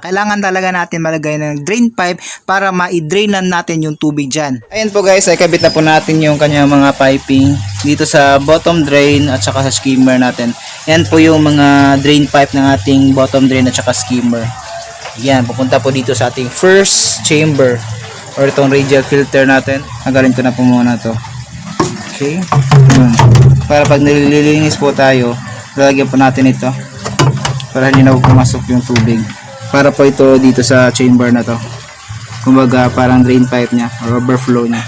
kailangan talaga natin malagay ng drain pipe para ma-drain lang natin yung tubig dyan. Ayan po guys, ay kabit na po natin yung kanyang mga piping dito sa bottom drain at saka sa skimmer natin. Yan po yung mga drain pipe ng ating bottom drain at saka skimmer. Yan, pupunta po dito sa ating first chamber or itong radial filter natin. Nagalin ko na po muna to. Okay. Para pag nililinis po tayo, lalagyan po natin ito para hindi na pumasok yung tubig. Para po ito dito sa chamber na to. Kumbaga parang drain pipe niya or overflow niya.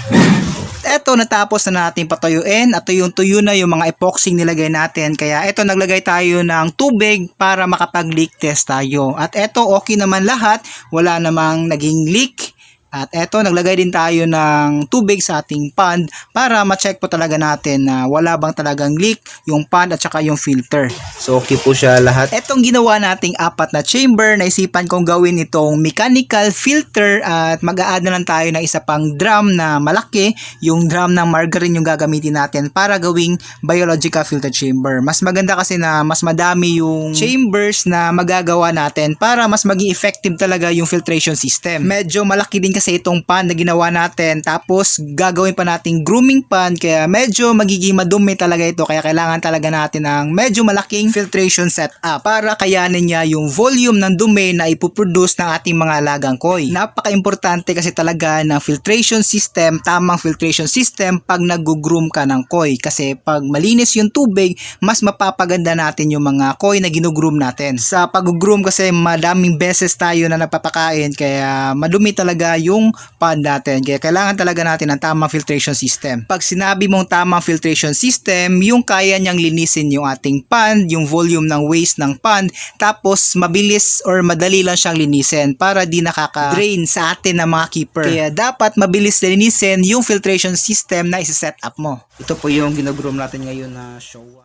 Eto, natapos na natin patuyuin at tuyo na yung mga epoxy nilagay natin. Kaya eto, naglagay tayo ng tubig para makapag-leak test tayo. At eto, okay naman lahat. Wala namang naging leak. At eto, naglagay din tayo ng tubig sa ating pond para ma-check po talaga natin na wala bang talagang leak yung pond at saka yung filter. So okay po siya lahat. Etong ginawa nating 4 na chamber, naisipan kong gawin itong mechanical filter at mag-a-add na lang tayo ng isa pang drum na malaki. Yung drum ng margarine yung gagamitin natin para gawing biological filter chamber. Mas maganda kasi na mas madami yung chambers na magagawa natin para mas maging effective talaga yung filtration system. Medyo malaki din kasi itong pan na ginawa natin, tapos gagawin pa nating grooming pan, kaya medyo magiging madumi talaga ito, kaya kailangan talaga natin ng medyo malaking filtration setup para kayanin niya yung volume ng dumi na ipoproduce ng ating mga alagang koi. Napaka-importante kasi talaga ng filtration system, tamang filtration system pag nag-groom ka ng koi, kasi pag malinis yung tubig, mas mapapaganda natin yung mga koi na ginugroom natin. Sa pag-groom kasi madaming beses tayo na napapakain, kaya madumi talaga yung pond natin. Kaya kailangan talaga natin ng tamang filtration system. Pag sinabi mong tamang filtration system, yung kaya niyang linisin yung ating pond, yung volume ng waste ng pond, tapos mabilis or madali lang siyang linisin para di nakaka-drain sa atin ng mga keeper. Kaya dapat mabilis linisin yung filtration system na isi-set up mo. Ito po yung ginagroom natin ngayon na showa.